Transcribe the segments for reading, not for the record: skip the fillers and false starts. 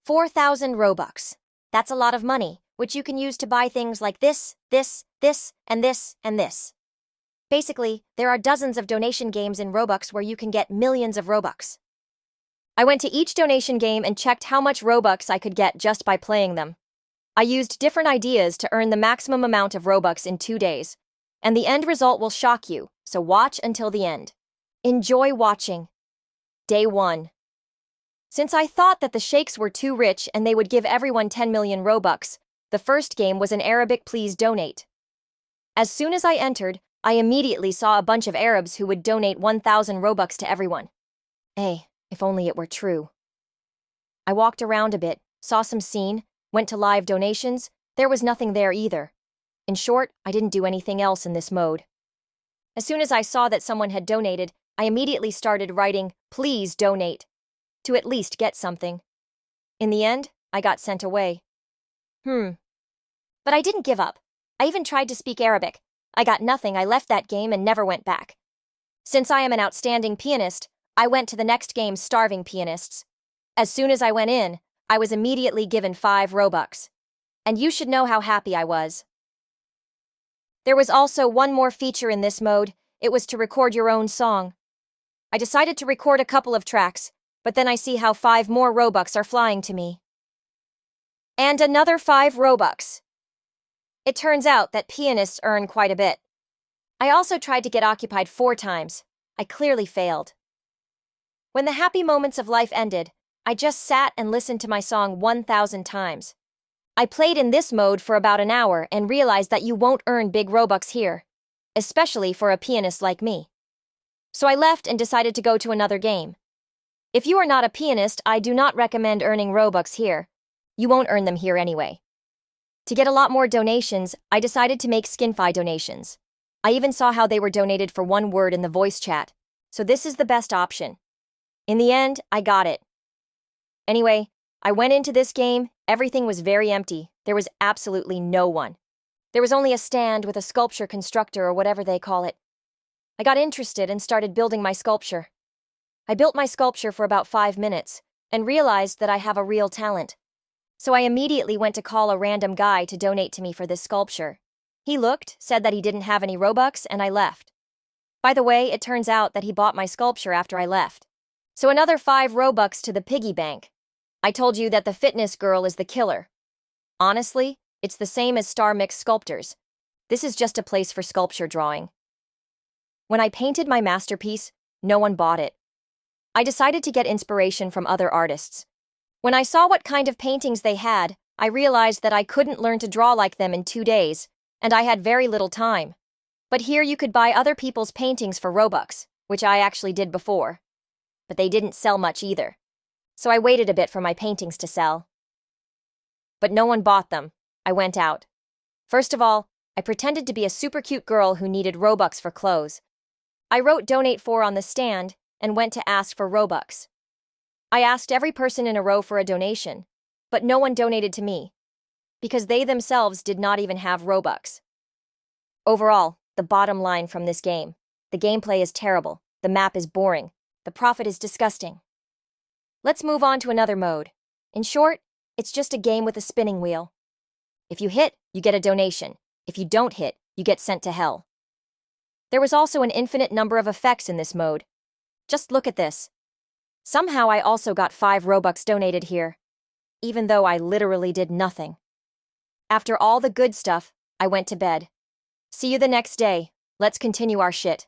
4,000 Robux. That's a lot of money, which you can use to buy things like this, and this. Basically, there are dozens of donation games in Robux where you can get millions of Robux. I went to each donation game and checked how much Robux I could get just by playing them. I used different ideas to earn the maximum amount of Robux in 2 days, and the end result will shock you, so watch until the end. Enjoy watching. Day 1. Since I thought that the sheikhs were too rich and they would give everyone 10 million Robux, the first game was in Arabic please donate. As soon as I entered, I immediately saw a bunch of Arabs who would donate 1,000 Robux to everyone. If only it were true. I walked around a bit, saw some scene, went to live donations. There was nothing there either. In short, I didn't do anything else in this mode. As soon as I saw that someone had donated, I immediately started writing, please donate, to at least get something. In the end, I got sent away. But I didn't give up. I even tried to speak Arabic. I got nothing. I left that game and never went back. Since I am an outstanding pianist, I went to the next game starving pianists. As soon as I went in, I was immediately given 5 Robux. And you should know how happy I was. There was also one more feature in this mode. It was to record your own song. I decided to record a couple of tracks, but then I see how 5 more Robux are flying to me. And another 5 Robux. It turns out that pianists earn quite a bit. I also tried to get occupied 4 times. I clearly failed. When the happy moments of life ended, I just sat and listened to my song 1,000 times. I played in this mode for about an hour and realized that you won't earn big Robux here, especially for a pianist like me. So I left and decided to go to another game. If you are not a pianist, I do not recommend earning Robux here. You won't earn them here anyway. To get a lot more donations, I decided to make SkinFi donations. I even saw how they were donated for 1 word in the voice chat, so this is the best option. In the end, I got it. Anyway, I went into this game, everything was very empty, there was absolutely no one. There was only a stand with a sculpture constructor or whatever they call it. I got interested and started building my sculpture. I built my sculpture for about 5 minutes and realized that I have a real talent. So I immediately went to call a random guy to donate to me for this sculpture. He looked, said that he didn't have any Robux, and I left. By the way, it turns out that he bought my sculpture after I left. So another 5 Robux to the piggy bank. I told you that the fitness girl is the killer. Honestly, it's the same as Star Mix Sculptors. This is just a place for sculpture drawing. When I painted my masterpiece, no one bought it. I decided to get inspiration from other artists. When I saw what kind of paintings they had, I realized that I couldn't learn to draw like them in 2 days, and I had very little time. But here you could buy other people's paintings for Robux, which I actually did before. But they didn't sell much either. So I waited a bit for my paintings to sell. But no one bought them. I went out. First of all, I pretended to be a super cute girl who needed Robux for clothes. I wrote donate for on the stand and went to ask for Robux. I asked every person in a row for a donation, but no one donated to me, because they themselves did not even have Robux. Overall, the bottom line from this game: the gameplay is terrible, the map is boring, the profit is disgusting. Let's move on to another mode. In short, it's just a game with a spinning wheel. If you hit, you get a donation. If you don't hit, you get sent to hell. There was also an infinite number of effects in this mode. Just look at this. Somehow I also got 5 Robux donated here, even though I literally did nothing. After all the good stuff, I went to bed. See you the next day. Let's continue our shit.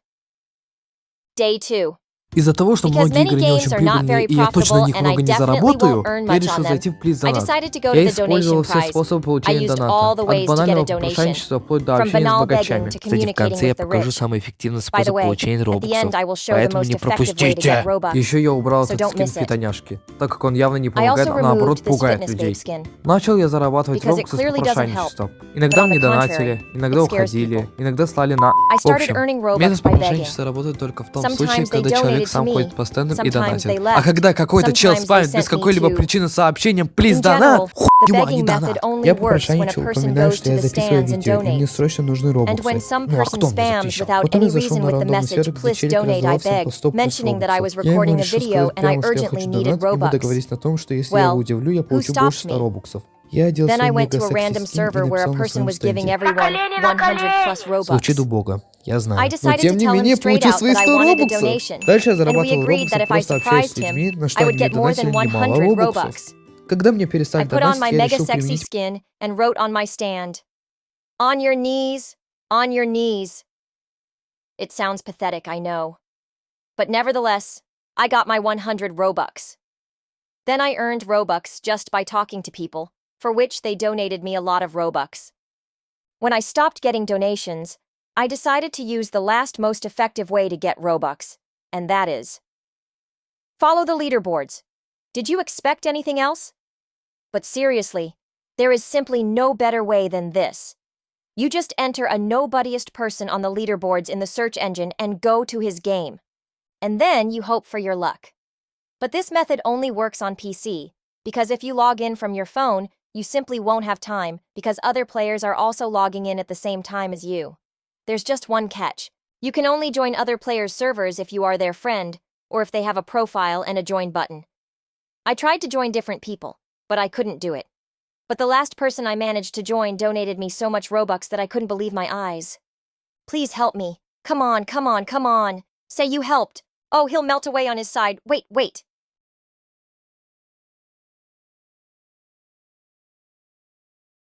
Day 2. Из-за того, что многие игры не очень прибыльные, и я точно на них много не заработаю, я решил зайти в Please Donate. Я использовал все способы получения доната, от банального попрошайничества вплоть до общения с богачами. Кстати, в конце я покажу самый эффективный способ получения робоксов, поэтому не пропустите! Еще я убрал этот скин фитоняшки, так как он явно не помогает, а наоборот пугает людей. Начал я зарабатывать робоксы с попрошайничеством. Иногда мне донатили, иногда уходили, иногда слали на... В общем, метод попрошайничества работает только в том случае, когда человек человек сам ходит по стендам и донатит. А когда какой-то чел спамит без какой-либо причины сообщением «Please донат», ему они донат. Я попрощаю, упоминаю, что я записываю видео, и мне срочно нужны робоксы. Ну а кто мне запрещал? Потом я зашел на рандомный сервер, где челик раздавался по 100 плюс робоксов. Я ему решил сказать прямо, что я хочу донат, и мы договорились на том, что если я его удивлю, я получу больше 100 робоксов. Я одел свой мега-секси скин и написал на своем стенде. Звучит убого, я знаю. Но тем не менее, получил свои 100 робоксов. Дальше я зарабатывал робоксов, просто общаясь с людьми, на что мне донатили немало робоксов. Когда мне перестали донатить, я решил применить... skin and wrote on my stand, "On your knees, on your knees." It sounds pathetic, I know. But nevertheless, I got my 100 Robux. Then I earned Robux just by talking to people, for which they donated me a lot of Robux. When I stopped getting donations, I decided to use the last most effective way to get Robux, and that is... follow the leaderboards. Did you expect anything else? But seriously, there is simply no better way than this. You just enter a nobodyist person on the leaderboards in the search engine and go to his game. And then you hope for your luck. But this method only works on PC, because if you log in from your phone, you simply won't have time because other players are also logging in at the same time as you. There's just one catch. You can only join other players' servers if you are their friend, or if they have a profile and a join button. I tried to join different people, but I couldn't do it. But the last person I managed to join donated me so much Robux that I couldn't believe my eyes. Please help me. Come on, come on, come on. Say you helped. Oh, he'll melt away on his side. Wait.